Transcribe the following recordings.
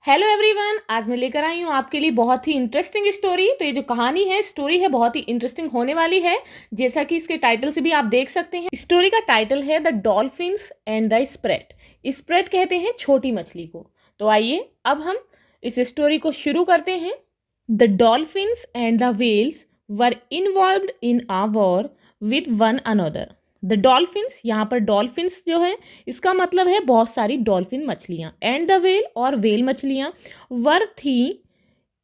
Hello everyone, आज मैं लेकर आई हूँ आपके लिए बहुत ही इंटरेस्टिंग स्टोरी। तो ये जो कहानी है, स्टोरी है, बहुत ही इंटरेस्टिंग होने वाली है। जैसा कि इसके टाइटल से भी आप देख सकते हैं, स्टोरी का टाइटल है the dolphins and the spread. Spread कहते हैं छोटी मछली को। तो आइए अब हम इस स्टोरी को शुरू करते हैं। The dolphins and the whales were involved in a war with one another. The dolphins, यहाँ पर डॉल्फिन्स जो है इसका मतलब है बहुत सारी डॉल्फिन मछलियाँ, एंड द वेल और वेल मछलियाँ, वर थी।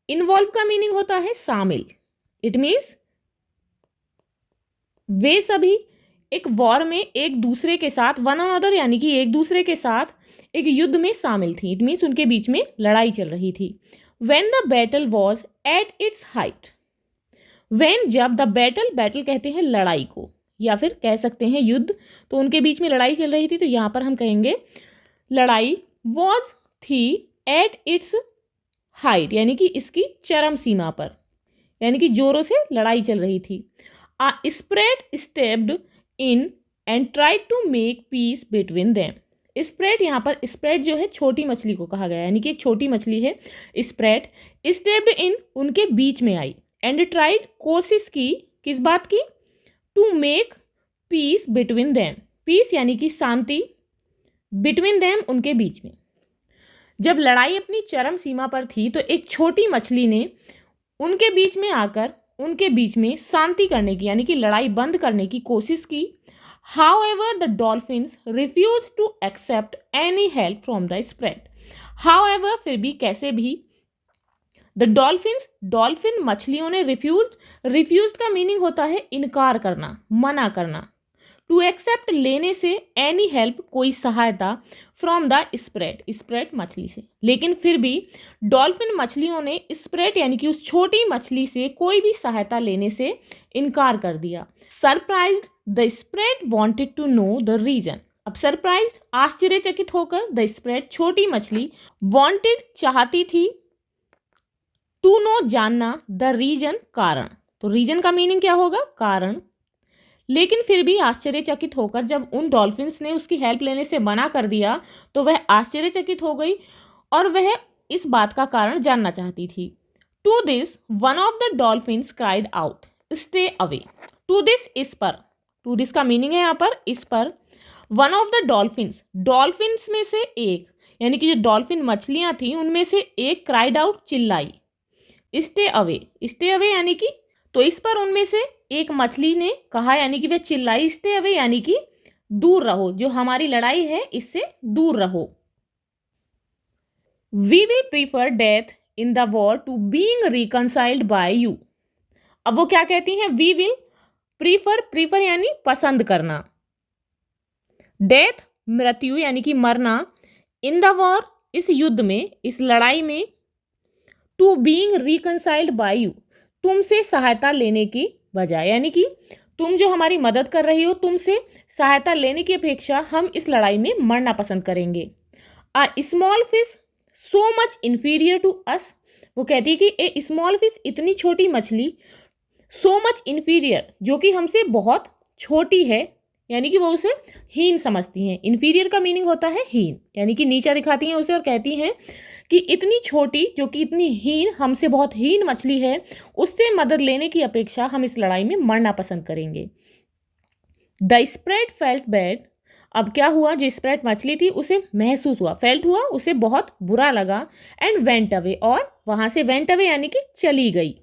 इन्वॉल्व का मीनिंग होता है शामिल। इट मीन्स वे सभी एक वॉर में एक दूसरे के साथ, वन अनदर यानी कि एक दूसरे के साथ एक युद्ध में शामिल थी। इट मीन्स उनके बीच में लड़ाई चल रही थी। When the battle was at its height. When, जब, द बैटल, बैटल कहते हैं लड़ाई को या फिर कह सकते हैं युद्ध। तो उनके बीच में लड़ाई चल रही थी, तो यहाँ पर हम कहेंगे लड़ाई वॉज थी एट इट्स हाइट, यानी कि इसकी चरम सीमा पर, यानी कि जोरों से लड़ाई चल रही थी। A sprite stepped in and tried to make peace between them. Sprite, यहाँ पर स्प्रेट जो है छोटी मछली को कहा गया, यानी कि एक छोटी मछली है स्प्रेट। स्टेप्ड इन, उनके बीच में आई, एंड ट्राइड, कोशिश की, किस बात की, to make peace between them. Peace यानी कि शांति, बिटवीन देम उनके बीच में। जब लड़ाई अपनी चरम सीमा पर थी तो एक छोटी मछली ने उनके बीच में आकर उनके बीच में शांति करने की, यानी कि लड़ाई बंद करने की कोशिश की। However the dolphins refuse to accept any help from the sprat. However, फिर भी, कैसे भी, द डॉल्फिन्स, डॉल्फिन मछलियों ने रिफ्यूज का मीनिंग होता है इनकार करना, मना करना। टू एक्सेप्ट, लेने से, एनी हेल्प, कोई सहायता, फ्रॉम द स्प्रेट, स्प्रेट मछली से। लेकिन फिर भी डॉल्फिन मछलियों ने स्प्रेट यानी कि उस छोटी मछली से कोई भी सहायता लेने से इनकार कर दिया। Surprised, the sprat wanted to know the reason. अब सरप्राइज्ड, आश्चर्यचकित होकर, द स्प्रेट, छोटी मछली, वांटेड, चाहती थी, टू नो, जानना, द रीजन, कारण। तो रीजन का मीनिंग क्या होगा, कारण। लेकिन फिर भी आश्चर्यचकित होकर, जब उन डॉल्फिन्स ने उसकी हेल्प लेने से मना कर दिया तो वह आश्चर्यचकित हो गई और वह इस बात का कारण जानना चाहती थी। To this one of the dolphins cried out, stay away. To this, इस पर, टू दिस का मीनिंग है यहाँ पर इस पर। One of the dolphins, dolphins में से एक, यानी कि जो डॉल्फिन मछलियां थी उनमें से एक, क्राइड आउट, चिल्लाई। स्टे अवे, स्टे अवे यानी कि, तो इस पर उनमें से एक मछली ने कहा, यानी कि वह चिल्लाई, स्टे अवे यानी कि दूर रहो, जो हमारी लड़ाई है इससे दूर रहो। We will prefer death in the war to being reconciled by you. अब वो क्या कहती हैं, वी विल प्रीफर, प्रीफर यानी पसंद करना, डेथ, मृत्यु यानी कि मरना, इन द वॉर, इस युद्ध में, इस लड़ाई में, to being reconciled by you, तुमसे सहायता लेने की बजाय, यानी कि तुम जो हमारी मदद कर रही हो, तुमसे सहायता लेने की अपेक्षा हम इस लड़ाई में मरना पसंद करेंगे। A small fish so much inferior to us. वो कहती है कि ए स्मॉल फिश, इतनी छोटी मछली, सो मच इंफीरियर, जो कि हमसे बहुत छोटी है, यानी कि वो उसे हीन समझती हैं। इंफीरियर का मीनिंग होता है हीन, यानी कि नीचा दिखाती हैं उसे और कहती हैं कि इतनी छोटी, जो कि इतनी हीन, हमसे बहुत हीन मछली है, उससे मदद लेने की अपेक्षा हम इस लड़ाई में मरना पसंद करेंगे। The spread felt bad. अब क्या हुआ, जो स्प्रेट मछली थी उसे महसूस हुआ, फेल्ट हुआ, उसे बहुत बुरा लगा, एंड वेंट अवे, और वहां से वेंट अवे यानी कि चली गई।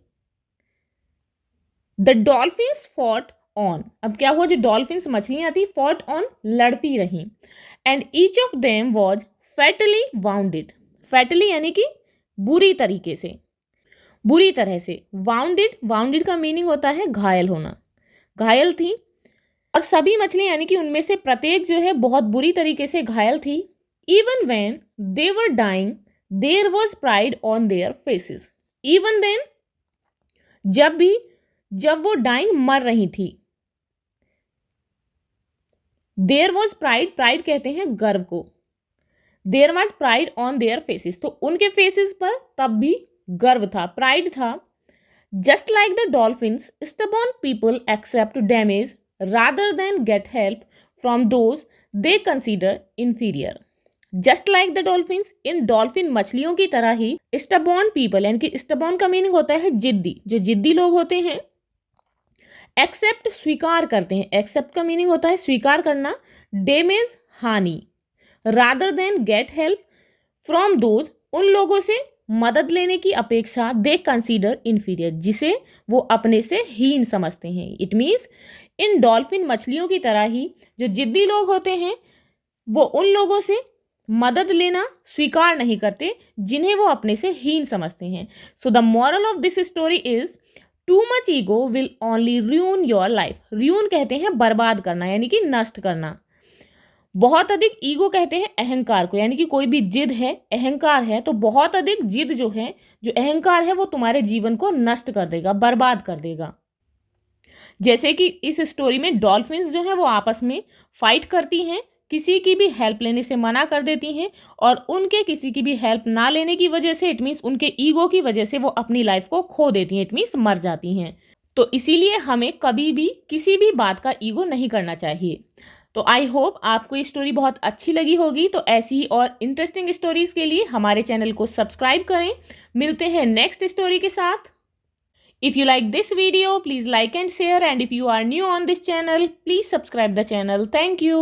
The dolphins fought on. अब क्या हुआ, जो डॉल्फिन्स मछलियां थी, फॉट ऑन, लड़ती रहीं, and each of them was fatally wounded. Fatally यानी कि बुरी तरीके से, बुरी तरह से, वाउंडेड, वाउंडेड का मीनिंग होता है घायल होना, घायल थी। और सभी मछलियां, यानी कि उनमें से प्रत्येक जो है बहुत बुरी तरीके से घायल थी। Even when they were dying there was pride on their faces. Even then, जब भी, जब वो डाइंग, मर रही थी, देयर वॉज प्राइड, प्राइड कहते हैं गर्व को, there was pride on their faces, तो उनके फेसेस पर तब भी गर्व था, प्राइड था। Just like the dolphins, stubborn people accept damage rather than get help from those they consider inferior. Just like the dolphins, इन डॉल्फिन मछलियों की तरह ही स्टबॉर्न पीपल, यानी कि स्टबॉर्न का मीनिंग होता है जिद्दी, जो जिद्दी लोग होते हैं, एक्सेप्ट स्वीकार करते हैं, एक्सेप्ट का मीनिंग होता है स्वीकार करना, डैमेज हानि, rather than get help from those, उन लोगों से मदद लेने की अपेक्षा दे कंसीडर इन्फीरियर, जिसे वो अपने से हीन समझते हैं। इट मीन्स इन डॉल्फिन मछलियों की तरह ही जो जिद्दी लोग होते हैं वो उन लोगों से मदद लेना स्वीकार नहीं करते जिन्हें वो अपने से हीन समझते हैं। So the moral of this story is too much ego will only रूइन your life. रूइन कहते हैं बर्बाद करना, यानी कि नष्ट करना। बहुत अधिक ईगो कहते हैं अहंकार को, यानी कि कोई भी जिद है, अहंकार है, तो बहुत अधिक जिद जो है, जो अहंकार है, वो तुम्हारे जीवन को नष्ट कर देगा, बर्बाद कर देगा। जैसे कि इस स्टोरी में डॉल्फिन्स जो हैं वो आपस में फाइट करती हैं, किसी की भी हेल्प लेने से मना कर देती हैं, और उनके किसी की भी हेल्प ना लेने की वजह से, इट मीन्स उनके ईगो की वजह से वो अपनी लाइफ को खो देती हैं, इट मीन्स मर जाती हैं। तो इसीलिए हमें कभी भी किसी भी बात का ईगो नहीं करना चाहिए। तो आई होप आपको ये स्टोरी बहुत अच्छी लगी होगी। तो ऐसी ही और इंटरेस्टिंग स्टोरीज के लिए हमारे चैनल को सब्सक्राइब करें। मिलते हैं नेक्स्ट स्टोरी के साथ। If you like this video, please like and share, and if you are new on this channel, please subscribe the channel. Thank you.